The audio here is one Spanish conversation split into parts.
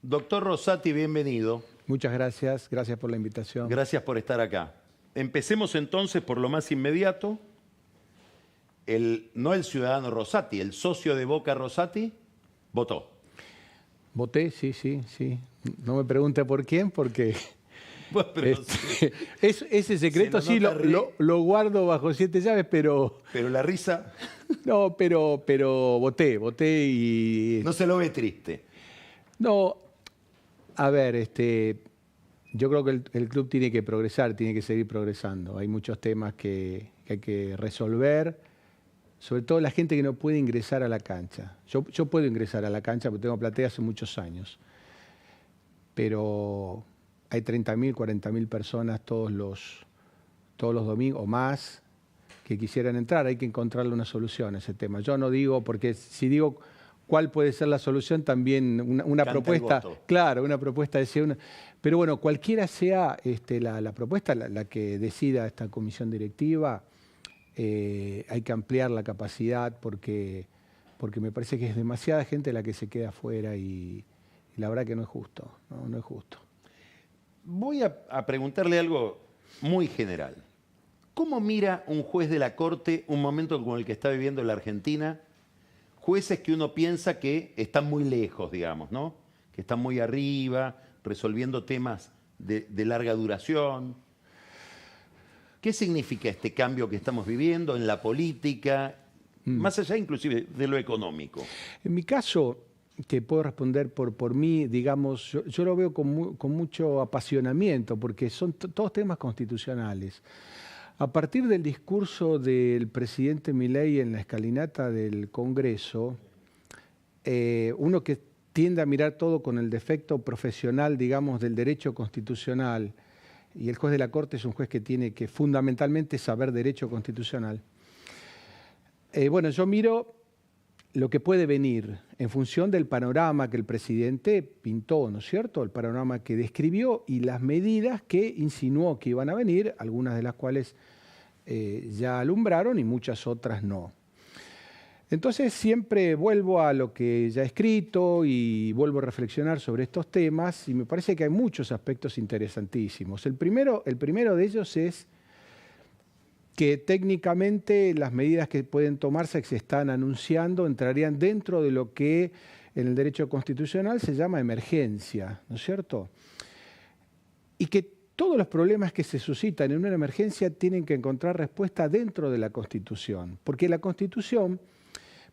Doctor Rosati, bienvenido. Muchas gracias, gracias por la invitación. Gracias por estar acá. Empecemos entonces por lo más inmediato. No el ciudadano Rosati, el socio de Boca Rosati, votó. Voté, sí. No me pregunte por quién, porque Bueno, pero ese secreto sí lo guardo bajo 7 llaves, pero... Pero la risa... No, pero voté y... No se lo ve triste. No, a ver, yo creo que el club tiene que progresar, tiene que seguir progresando. Hay muchos temas que hay que resolver, sobre todo la gente que no puede ingresar a la cancha. Yo puedo ingresar a la cancha porque tengo platea hace muchos años, pero hay 30.000, 40.000 personas todos los domingos o más que quisieran entrar. Hay que encontrarle una solución a ese tema. Yo no digo, porque si digo cuál puede ser la solución, también una propuesta, claro, una propuesta decía una. Pero bueno, cualquiera sea la propuesta, la que decida esta comisión directiva, hay que ampliar la capacidad porque me parece que es demasiada gente la que se queda afuera y la verdad que no es justo, no es justo. Voy a preguntarle algo muy general. ¿Cómo mira un juez de la Corte un momento como el que está viviendo la Argentina? Jueces que uno piensa que están muy lejos, digamos, ¿no? Que están muy arriba, resolviendo temas de larga duración. ¿Qué significa este cambio que estamos viviendo en la política, más allá inclusive de lo económico? En mi caso, que puedo responder por mí, digamos, yo lo veo con mucho apasionamiento, porque son todos temas constitucionales. A partir del discurso del presidente Milei en la escalinata del Congreso, uno que tiende a mirar todo con el defecto profesional, digamos, del derecho constitucional, y el juez de la Corte es un juez que tiene que fundamentalmente saber derecho constitucional. Bueno, yo miro lo que puede venir en función del panorama que el presidente pintó, ¿no es cierto? El panorama que describió y las medidas que insinuó que iban a venir, algunas de las cuales ya alumbraron y muchas otras no. Entonces siempre vuelvo a lo que ya he escrito y vuelvo a reflexionar sobre estos temas y me parece que hay muchos aspectos interesantísimos. El primero de ellos es que técnicamente las medidas que pueden tomarse, que se están anunciando, entrarían dentro de lo que en el derecho constitucional se llama emergencia, ¿no es cierto? Y que todos los problemas que se suscitan en una emergencia tienen que encontrar respuesta dentro de la Constitución, porque la Constitución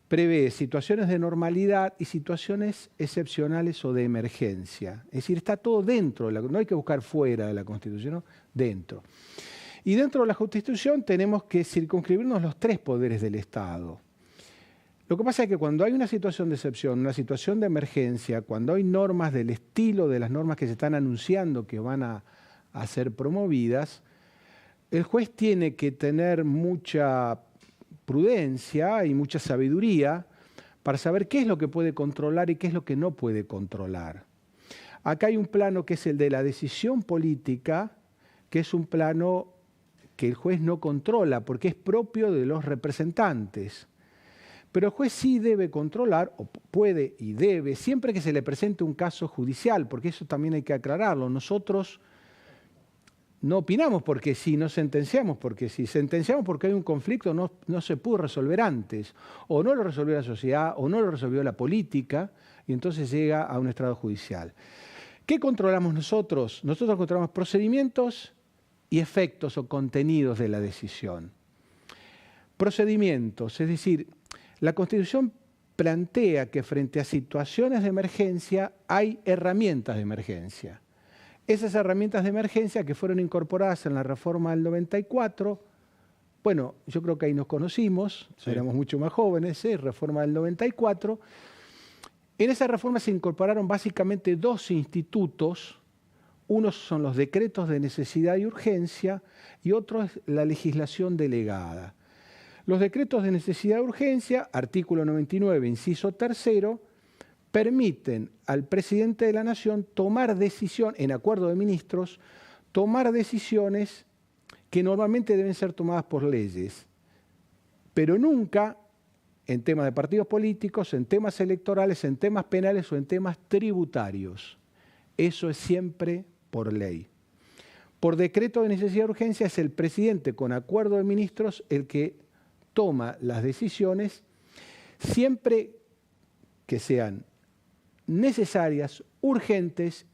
prevé situaciones de normalidad y situaciones excepcionales o de emergencia. Es decir, está todo dentro, no hay que buscar fuera de la Constitución, ¿no? Dentro. Y dentro de la Constitución tenemos que circunscribirnos los 3 poderes del Estado. Lo que pasa es que cuando hay una situación de excepción, una situación de emergencia, cuando hay normas del estilo de las normas que se están anunciando que van a ser promovidas, el juez tiene que tener mucha prudencia y mucha sabiduría para saber qué es lo que puede controlar y qué es lo que no puede controlar. Acá hay un plano que es el de la decisión política, que es un plano que el juez no controla porque es propio de los representantes. Pero el juez sí debe controlar, o puede y debe, siempre que se le presente un caso judicial, porque eso también hay que aclararlo. Nosotros no opinamos porque sí, no sentenciamos porque sí. Sentenciamos porque hay un conflicto, no se pudo resolver antes. O no lo resolvió la sociedad, o no lo resolvió la política, y entonces llega a un estrado judicial. ¿Qué controlamos nosotros? Nosotros controlamos procedimientos y efectos o contenidos de la decisión. Procedimientos, es decir, la Constitución plantea que frente a situaciones de emergencia hay herramientas de emergencia. Esas herramientas de emergencia que fueron incorporadas en la reforma del 94, bueno, yo creo que ahí nos conocimos, sí. Éramos mucho más jóvenes, reforma del 94. En esa reforma se incorporaron básicamente 2 institutos. Unos son los decretos de necesidad y urgencia y otro es la legislación delegada. Los decretos de necesidad y urgencia, artículo 99, inciso 3, permiten al presidente de la Nación tomar decisión, en acuerdo de ministros, tomar decisiones que normalmente deben ser tomadas por leyes, pero nunca en temas de partidos políticos, en temas electorales, en temas penales o en temas tributarios. Eso es siempre por ley. Por decreto de necesidad de urgencia es el presidente, con acuerdo de ministros, el que toma las decisiones siempre que sean necesarias, urgentes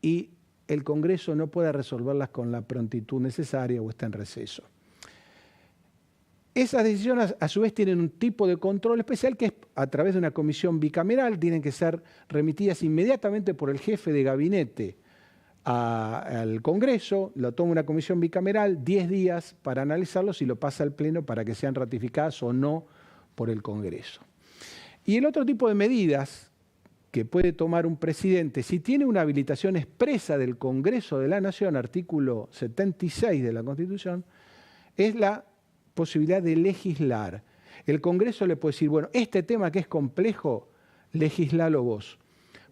y el Congreso no pueda resolverlas con la prontitud necesaria o está en receso. Esas decisiones a su vez tienen un tipo de control especial que es a través de una comisión bicameral, tienen que ser remitidas inmediatamente por el jefe de gabinete al Congreso, lo toma una comisión bicameral, 10 días para analizarlos y lo pasa al Pleno para que sean ratificadas o no por el Congreso. Y el otro tipo de medidas que puede tomar un presidente, si tiene una habilitación expresa del Congreso de la Nación, artículo 76 de la Constitución, es la posibilidad de legislar. El Congreso le puede decir, bueno, este tema que es complejo, legislalo vos.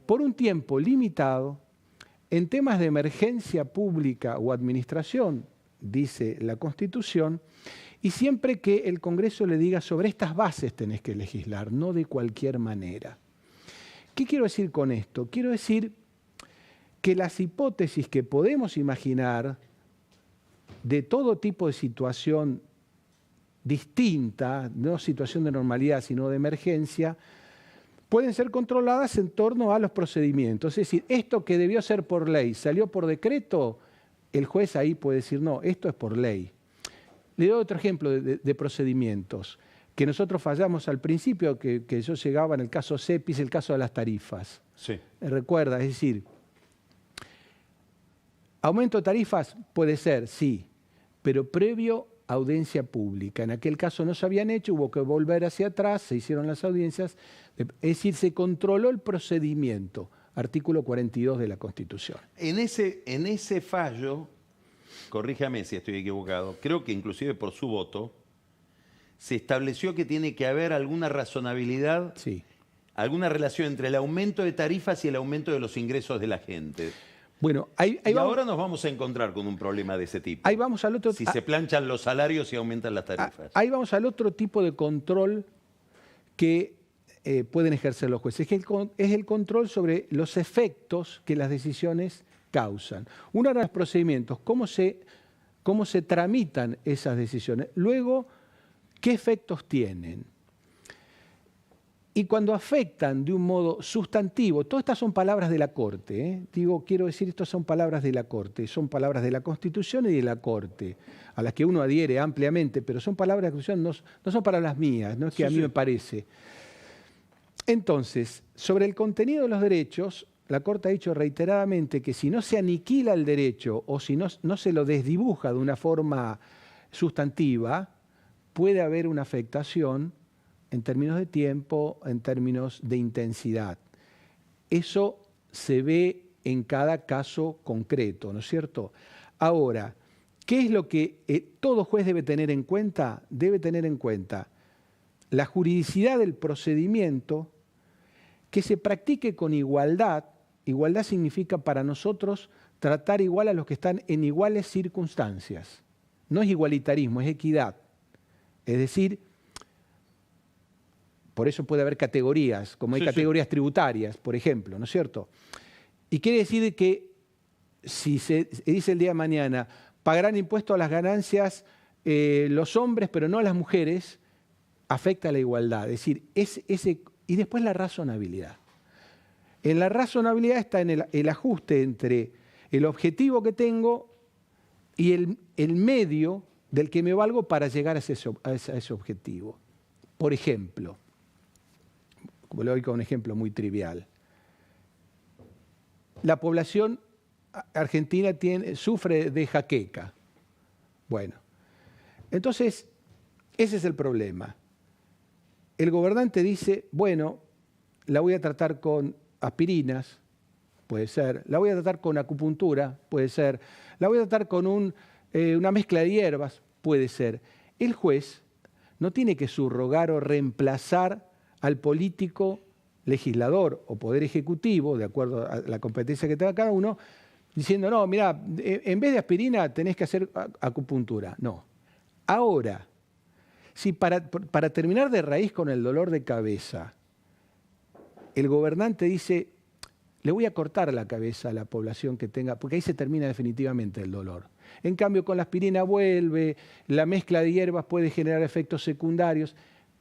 Por un tiempo limitado, en temas de emergencia pública o administración, dice la Constitución, y siempre que el Congreso le diga sobre estas bases tenés que legislar, no de cualquier manera. ¿Qué quiero decir con esto? Quiero decir que las hipótesis que podemos imaginar de todo tipo de situación distinta, no situación de normalidad, sino de emergencia, pueden ser controladas en torno a los procedimientos. Es decir, esto que debió ser por ley, salió por decreto, el juez ahí puede decir, no, esto es por ley. Le doy otro ejemplo de procedimientos que nosotros fallamos al principio, que yo llegaba en el caso CEPIS, el caso de las tarifas. Sí. Recuerda, es decir, aumento de tarifas puede ser, sí, pero previo a audiencia pública. En aquel caso no se habían hecho, hubo que volver hacia atrás, se hicieron las audiencias, es decir, se controló el procedimiento, artículo 42 de la Constitución. En ese fallo, corríjame si estoy equivocado, creo que inclusive por su voto, se estableció que tiene que haber alguna razonabilidad, sí, alguna relación entre el aumento de tarifas y el aumento de los ingresos de la gente. Bueno, ahí y vamos, ahora nos vamos a encontrar con un problema de ese tipo. Ahí vamos al otro, si se planchan los salarios y aumentan las tarifas. Ahí vamos al otro tipo de control que pueden ejercer los jueces, que es el control sobre los efectos que las decisiones causan. Uno de los procedimientos, cómo se tramitan esas decisiones. Luego, ¿qué efectos tienen? Y cuando afectan de un modo sustantivo, todas estas son palabras de la Corte, ¿eh? Quiero decir, estas son palabras de la Corte, son palabras de la Constitución y de la Corte, a las que uno adhiere ampliamente, pero son palabras de la Constitución, no son palabras mías, no es que sí, a mí me parece. Entonces, sobre el contenido de los derechos, la Corte ha dicho reiteradamente que si no se aniquila el derecho o si no se lo desdibuja de una forma sustantiva, puede haber una afectación en términos de tiempo, en términos de intensidad. Eso se ve en cada caso concreto, ¿no es cierto? Ahora, ¿qué es lo que todo juez debe tener en cuenta? Debe tener en cuenta la juridicidad del procedimiento, que se practique con igualdad. Igualdad significa para nosotros tratar igual a los que están en iguales circunstancias. No es igualitarismo, es equidad. Es decir, por eso puede haber categorías, como hay categorías tributarias, por ejemplo, ¿no es cierto? Y quiere decir que si se dice el día de mañana, pagarán impuesto a las ganancias los hombres, pero no las mujeres, afecta a la igualdad. Es decir, y después la razonabilidad. En la razonabilidad está en el ajuste entre el objetivo que tengo y el medio del que me valgo para llegar a ese objetivo. Por ejemplo, como le doy con un ejemplo muy trivial, la población argentina sufre de jaqueca. Bueno, entonces ese es el problema. El gobernante dice, bueno, la voy a tratar con aspirinas, puede ser, la voy a tratar con acupuntura, puede ser, la voy a tratar con una mezcla de hierbas, puede ser. El juez no tiene que subrogar o reemplazar al político legislador o poder ejecutivo, de acuerdo a la competencia que tenga cada uno, diciendo, no, mira, en vez de aspirina tenés que hacer acupuntura. No. Ahora, si para terminar de raíz con el dolor de cabeza, el gobernante dice, le voy a cortar la cabeza a la población que tenga, porque ahí se termina definitivamente el dolor. En cambio, con la aspirina vuelve, la mezcla de hierbas puede generar efectos secundarios.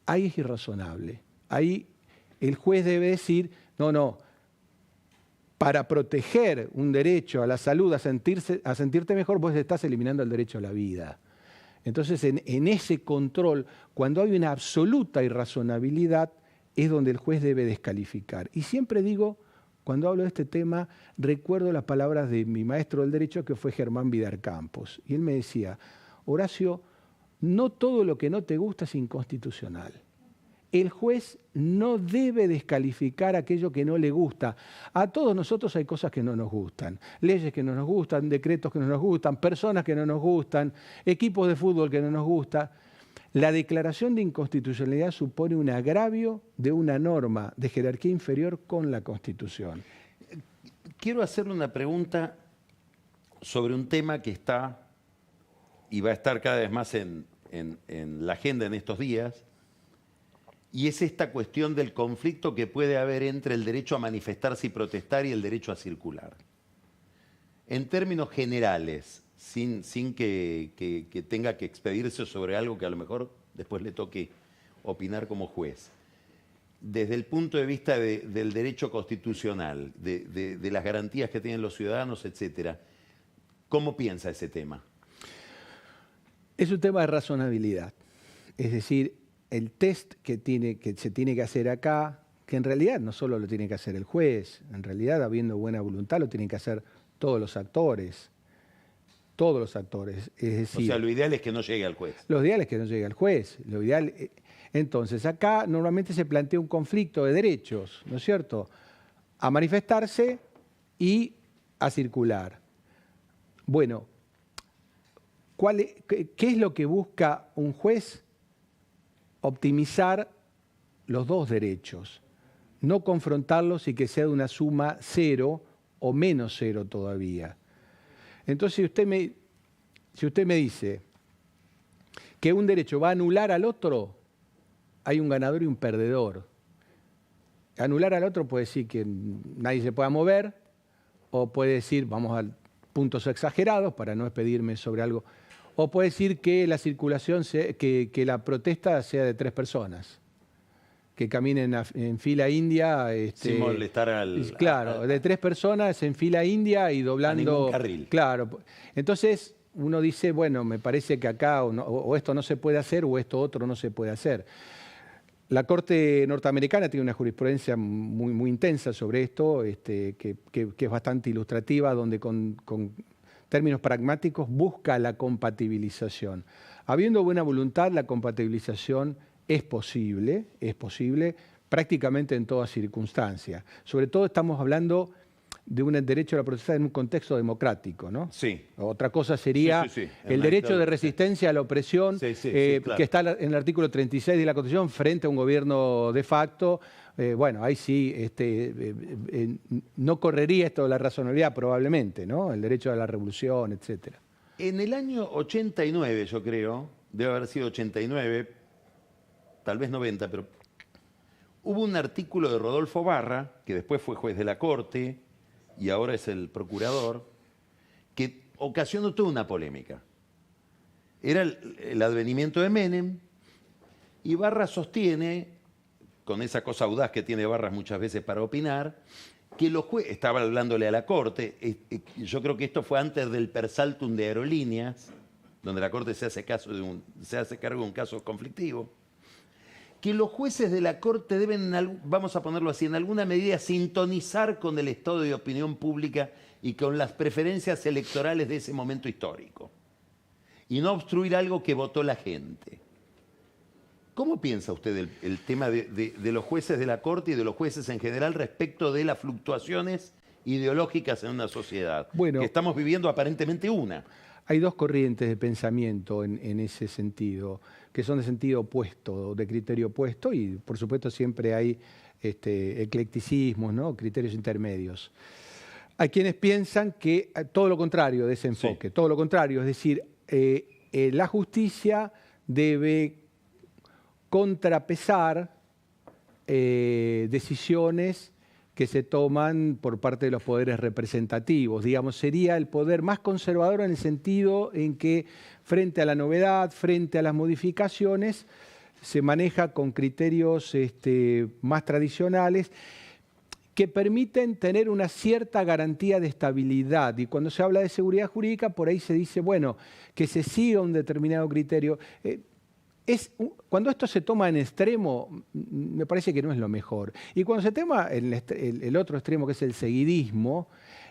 Ahí es irrazonable. Ahí el juez debe decir, no, para proteger un derecho a la salud, a sentirte mejor, vos estás eliminando el derecho a la vida. Entonces, en ese control, cuando hay una absoluta irrazonabilidad, es donde el juez debe descalificar. Y siempre digo, cuando hablo de este tema, recuerdo las palabras de mi maestro del derecho, que fue Germán Vidar Campos. Y él me decía, Horacio, no todo lo que no te gusta es inconstitucional. El juez no debe descalificar aquello que no le gusta. A todos nosotros hay cosas que no nos gustan. Leyes que no nos gustan, decretos que no nos gustan, personas que no nos gustan, equipos de fútbol que no nos gustan. La declaración de inconstitucionalidad supone un agravio de una norma de jerarquía inferior con la Constitución. Quiero hacerle una pregunta sobre un tema que está y va a estar cada vez más en la agenda en estos días, y es esta cuestión del conflicto que puede haber entre el derecho a manifestarse y protestar y el derecho a circular. En términos generales, sin que tenga que expedirse sobre algo que a lo mejor después le toque opinar como juez, desde el punto de vista del derecho constitucional, de las garantías que tienen los ciudadanos, etcétera, ¿cómo piensa ese tema? Es un tema de razonabilidad. Es decir, el test que se tiene que hacer acá, que en realidad no solo lo tiene que hacer el juez, en realidad, habiendo buena voluntad, lo tienen que hacer todos los actores. Todos los actores. Es decir, o sea, lo ideal es que no llegue al juez. Lo ideal es que no llegue al juez. Lo ideal, entonces, acá normalmente se plantea un conflicto de derechos, ¿no es cierto? A manifestarse y a circular. Bueno, ¿qué es lo que busca un juez? Optimizar los dos derechos, no confrontarlos y que sea de una suma cero o menos cero todavía. Entonces, si usted me dice que un derecho va a anular al otro, hay un ganador y un perdedor. Anular al otro puede decir que nadie se pueda mover, o puede decir, vamos a puntos exagerados para no expedirme sobre algo, o puede decir que la circulación, que la protesta sea de 3 personas, que caminen en fila india. Sin molestar al... Claro, de 3 personas en fila india y doblando... A ningún carril. Claro. Entonces uno dice, bueno, me parece que acá o esto no se puede hacer o esto otro no se puede hacer. La Corte norteamericana tiene una jurisprudencia muy, muy intensa sobre esto, que es bastante ilustrativa, donde con términos pragmáticos busca la compatibilización. Habiendo buena voluntad, la compatibilización es posible prácticamente en toda circunstancia. Sobre todo estamos hablando de un derecho a la protesta en un contexto democrático, ¿no? Sí. Otra cosa sería sí. el derecho de resistencia a la opresión, claro, que está en el artículo 36 de la Constitución frente a un gobierno de facto. Bueno, ahí sí no correría esto de la razonabilidad probablemente, ¿no? El derecho a la revolución, etcétera. En el año 89, yo creo, debe haber sido 89, tal vez 90, pero hubo un artículo de Rodolfo Barra, que después fue juez de la Corte y ahora es el procurador, que ocasionó toda una polémica. Era el advenimiento de Menem, y Barra sostiene, con esa cosa audaz que tiene Barras muchas veces para opinar, que los jueces, estaba hablándole a la Corte, yo creo que esto fue antes del persaltum de Aerolíneas, donde la Corte se hace cargo de un caso conflictivo, que los jueces de la Corte deben, vamos a ponerlo así, en alguna medida sintonizar con el estado de opinión pública y con las preferencias electorales de ese momento histórico, y no obstruir algo que votó la gente. ¿Cómo piensa usted el tema de los jueces de la Corte y de los jueces en general respecto de las fluctuaciones ideológicas en una sociedad? Bueno, que estamos viviendo aparentemente una. Hay dos corrientes de pensamiento en ese sentido, que son de sentido opuesto, de criterio opuesto, y por supuesto siempre hay eclecticismos, ¿no? Criterios intermedios. Hay quienes piensan que todo lo contrario de ese enfoque, todo lo contrario, es decir, la justicia debe contrapesar decisiones que se toman por parte de los poderes representativos. Digamos, sería el poder más conservador en el sentido en que frente a la novedad, frente a las modificaciones, se maneja con criterios más tradicionales que permiten tener una cierta garantía de estabilidad. Y cuando se habla de seguridad jurídica, por ahí se dice, bueno, que se siga un determinado criterio. Cuando esto se toma en extremo, me parece que no es lo mejor. Y cuando se toma el otro extremo, que es el seguidismo,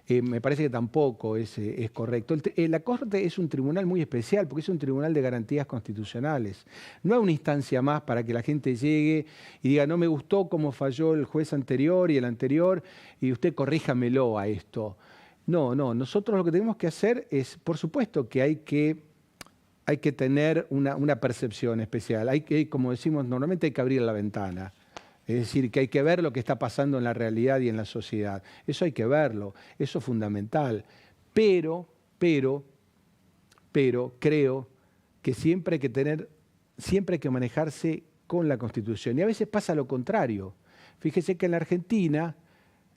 me parece que tampoco es correcto. La Corte es un tribunal muy especial porque es un tribunal de garantías constitucionales. No hay una instancia más para que la gente llegue y diga, no me gustó cómo falló el juez anterior y el anterior, y usted corríjamelo a esto. No, nosotros lo que tenemos que hacer es, por supuesto que hay que tener una percepción especial. Como decimos normalmente, hay que abrir la ventana. Es decir, que hay que ver lo que está pasando en la realidad y en la sociedad. Eso hay que verlo, eso es fundamental. Pero creo que siempre hay que manejarse con la Constitución. Y a veces pasa lo contrario. Fíjese que en la Argentina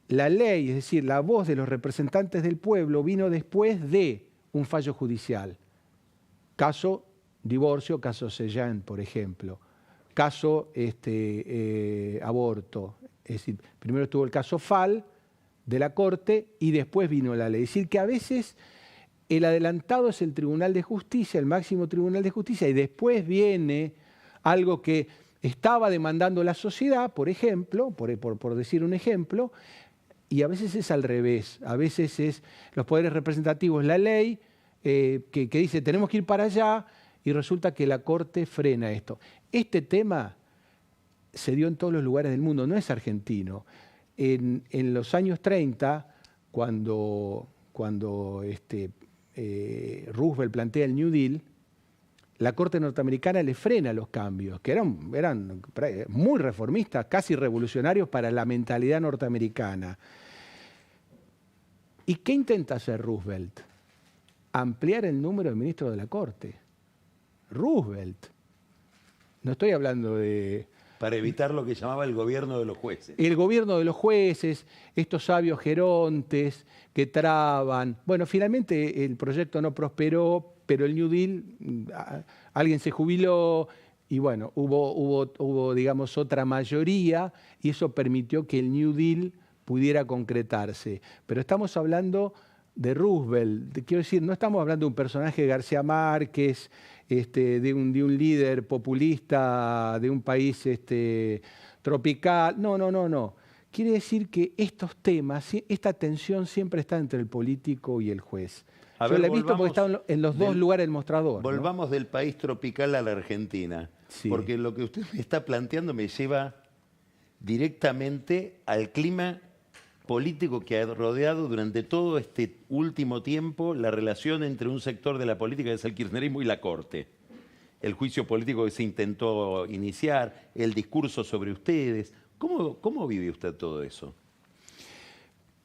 la ley, es decir, la voz de los representantes del pueblo, vino después de un fallo judicial. Caso divorcio, caso Sellán, por ejemplo. Caso aborto. Es decir, primero estuvo el caso Fall de la Corte y después vino la ley. Es decir, que a veces el adelantado es el Tribunal de Justicia, el máximo Tribunal de Justicia, y después viene algo que estaba demandando la sociedad, por ejemplo, por decir un ejemplo, y a veces es al revés. A veces es los poderes representativos, la ley, que dice tenemos que ir para allá, y resulta que la Corte frena esto. Este tema se dio en todos los lugares del mundo, no es argentino. En los años 30, cuando Roosevelt plantea el New Deal, la Corte norteamericana le frena los cambios, que eran muy reformistas, casi revolucionarios para la mentalidad norteamericana. ¿Y qué intenta hacer Roosevelt? Ampliar el número de ministros de la Corte. Roosevelt. No estoy hablando de... Para evitar lo que llamaba el gobierno de los jueces. El gobierno de los jueces, estos sabios gerontes que traban. Bueno, finalmente el proyecto no prosperó, pero el New Deal, alguien se jubiló y bueno, hubo digamos, otra mayoría y eso permitió que el New Deal pudiera concretarse. Pero estamos hablando de Roosevelt, quiero decir, no estamos hablando de un personaje de García Márquez, de un líder populista de un país tropical. No. Quiere decir que estos temas, esta tensión siempre está entre el político y el juez. Yo la he visto porque está en los dos lugares del mostrador. Volvamos del país tropical a la Argentina, sí. Porque lo que usted me está planteando me lleva directamente al clima político que ha rodeado durante todo este último tiempo la relación entre un sector de la política, que es el kirchnerismo, y la Corte. El juicio político que se intentó iniciar, el discurso sobre ustedes. ¿Cómo vive usted todo eso?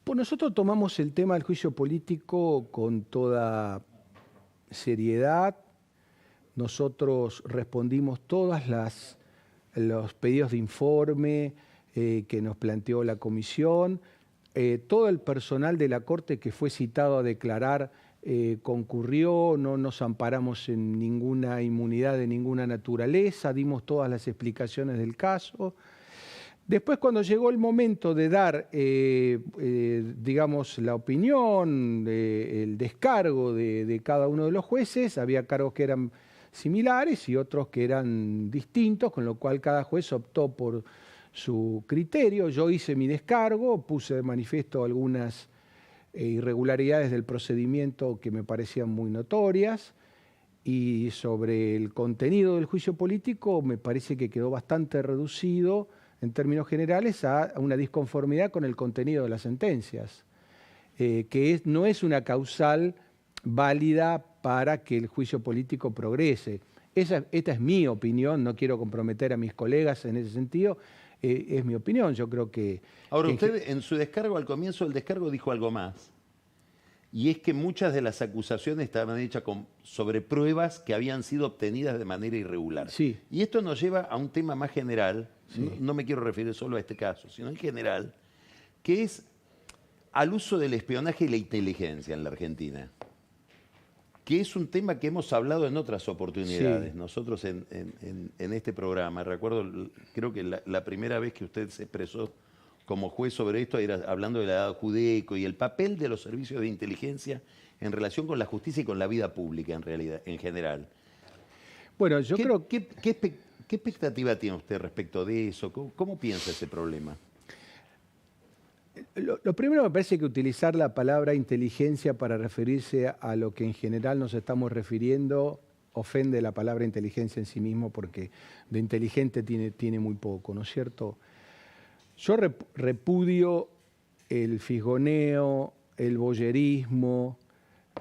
Pues nosotros tomamos el tema del juicio político con toda seriedad. Nosotros respondimos todos los pedidos de informe que nos planteó la comisión. Todo el personal de la Corte que fue citado a declarar concurrió, no nos amparamos en ninguna inmunidad de ninguna naturaleza, dimos todas las explicaciones del caso. Después, cuando llegó el momento de dar, digamos, la opinión, el descargo de cada uno de los jueces, había cargos que eran similares y otros que eran distintos, con lo cual cada juez optó por su criterio. Yo hice mi descargo, puse de manifiesto algunas irregularidades del procedimiento que me parecían muy notorias, y sobre el contenido del juicio político me parece que quedó bastante reducido en términos generales a una disconformidad con el contenido de las sentencias, que no es una causal válida para que el juicio político progrese. Esta es mi opinión, no quiero comprometer a mis colegas en ese sentido, es mi opinión, yo creo que... Ahora, usted en su descargo, al comienzo del descargo, dijo algo más, y es que muchas de las acusaciones estaban hechas sobre pruebas que habían sido obtenidas de manera irregular. Sí. Y esto nos lleva a un tema más general, sí. No me quiero referir solo a este caso, sino en general, que es al uso del espionaje y la inteligencia en la Argentina, que es un tema que hemos hablado en otras oportunidades, Sí. nosotros en este programa. Recuerdo, creo que la primera vez que usted se expresó como juez sobre esto era hablando de la edad Judeco y el papel de los servicios de inteligencia en relación con la justicia y con la vida pública en realidad, en general. Bueno, yo creo que ¿Qué expectativa tiene usted respecto de eso? ¿Cómo piensa ese problema? lo primero me parece que utilizar la palabra inteligencia para referirse a lo que en general nos estamos refiriendo ofende la palabra inteligencia en sí mismo porque de inteligente tiene muy poco, ¿no es cierto? Yo repudio el fisgoneo, el voyerismo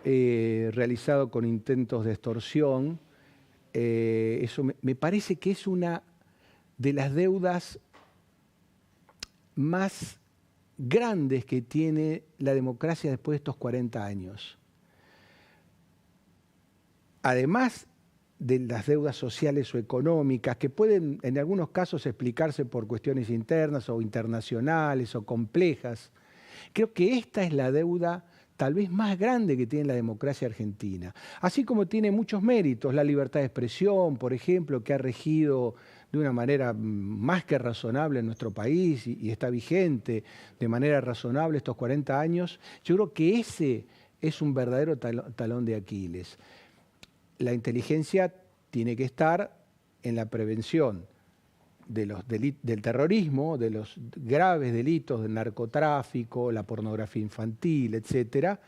realizado con intentos de extorsión. Eso me parece que es una de las deudas más grandes que tiene la democracia después de estos 40 años. Además de las deudas sociales o económicas, que pueden en algunos casos explicarse por cuestiones internas o internacionales o complejas, creo que esta es la deuda tal vez más grande que tiene la democracia argentina. Así como tiene muchos méritos, la libertad de expresión, por ejemplo, que ha regido de una manera más que razonable en nuestro país y está vigente de manera razonable estos 40 años, yo creo que ese es un verdadero talón de Aquiles. La inteligencia tiene que estar en la prevención del terrorismo, de los graves delitos del narcotráfico, la pornografía infantil, etcétera,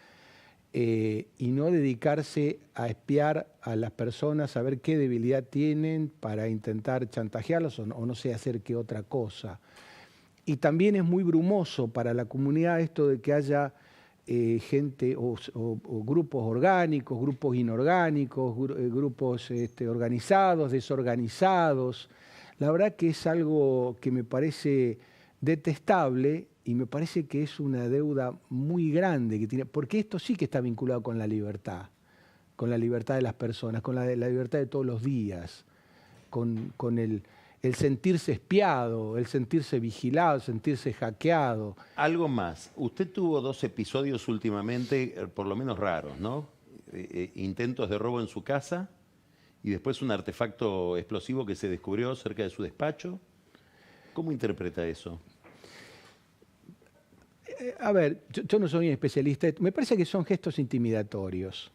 y no dedicarse a espiar a las personas, a ver qué debilidad tienen para intentar chantajearlos o no sé, hacer qué otra cosa. Y también es muy brumoso para la comunidad esto de que haya gente o grupos orgánicos, grupos inorgánicos, grupos organizados, desorganizados. La verdad que es algo que me parece detestable y me parece que es una deuda muy grande que tiene, porque esto sí que está vinculado con la libertad de las personas, con la libertad de todos los días, con el sentirse espiado, el sentirse vigilado, el sentirse hackeado. Algo más. Usted tuvo 2 episodios últimamente, por lo menos raros, ¿no? Intentos de robo en su casa y después un artefacto explosivo que se descubrió cerca de su despacho. ¿Cómo interpreta eso? A ver, yo no soy un especialista, me parece que son gestos intimidatorios.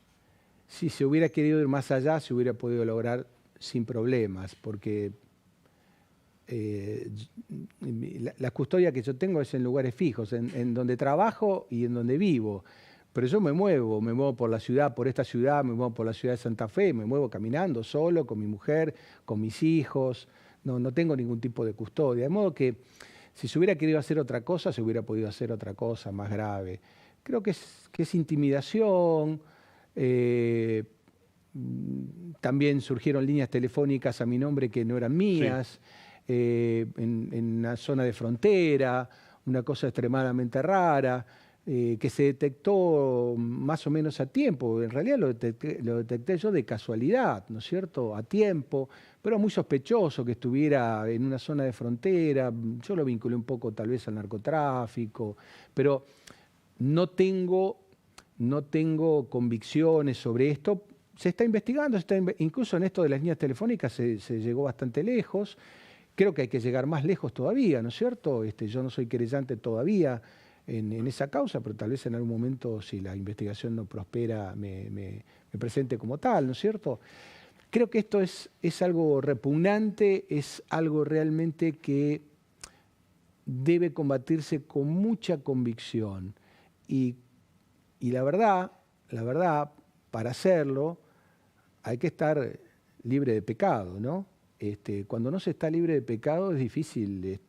Si se hubiera querido ir más allá, se hubiera podido lograr sin problemas, porque la custodia que yo tengo es en lugares fijos, en donde trabajo y en donde vivo. Pero yo me muevo por la ciudad, por esta ciudad, me muevo por la ciudad de Santa Fe, me muevo caminando solo, con mi mujer, con mis hijos, no tengo ningún tipo de custodia. De modo que si se hubiera querido hacer otra cosa, se hubiera podido hacer otra cosa más grave. Creo que es intimidación. También surgieron líneas telefónicas a mi nombre que no eran mías, sí. En una zona de frontera, una cosa extremadamente rara, que se detectó más o menos a tiempo. En realidad lo detecté yo de casualidad, ¿no es cierto?, a tiempo, pero muy sospechoso que estuviera en una zona de frontera. Yo lo vinculé un poco tal vez al narcotráfico, pero no tengo convicciones sobre esto. Se está investigando, incluso en esto de las líneas telefónicas se llegó bastante lejos. Creo que hay que llegar más lejos todavía, ¿no es cierto? Yo no soy querellante todavía en esa causa, pero tal vez en algún momento, si la investigación no prospera, me presente como tal, ¿no es cierto? Creo que esto es algo repugnante, es algo realmente que debe combatirse con mucha convicción. Y la verdad, para hacerlo, hay que estar libre de pecado, ¿no? Cuando no se está libre de pecado es difícil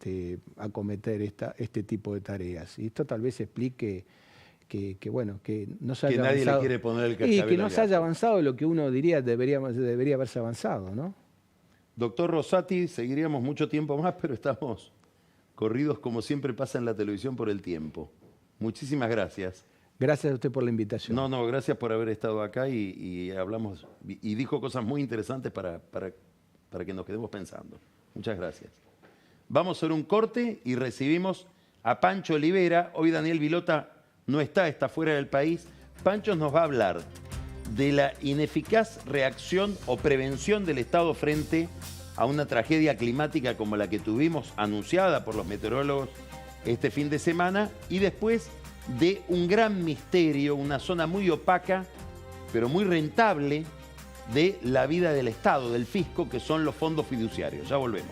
acometer este tipo de tareas. Y esto tal vez explique que no se haya nadie avanzado, le quiere poner el cascabel y que no al se haya gato. avanzado lo que uno diría debería haberse avanzado, ¿no? Doctor Rosati, seguiríamos mucho tiempo más, pero estamos corridos como siempre pasa en la televisión por el tiempo. Muchísimas gracias. Gracias a usted por la invitación. No, gracias por haber estado acá y hablamos y dijo cosas muy interesantes para que nos quedemos pensando. Muchas gracias. Vamos a hacer un corte y recibimos a Pancho Olivera. Hoy Daniel Vilota no está fuera del país. Pancho nos va a hablar de la ineficaz reacción o prevención del Estado frente a una tragedia climática como la que tuvimos anunciada por los meteorólogos este fin de semana, y después de un gran misterio, una zona muy opaca, pero muy rentable, de la vida del Estado, del fisco, que son los fondos fiduciarios. Ya volvemos.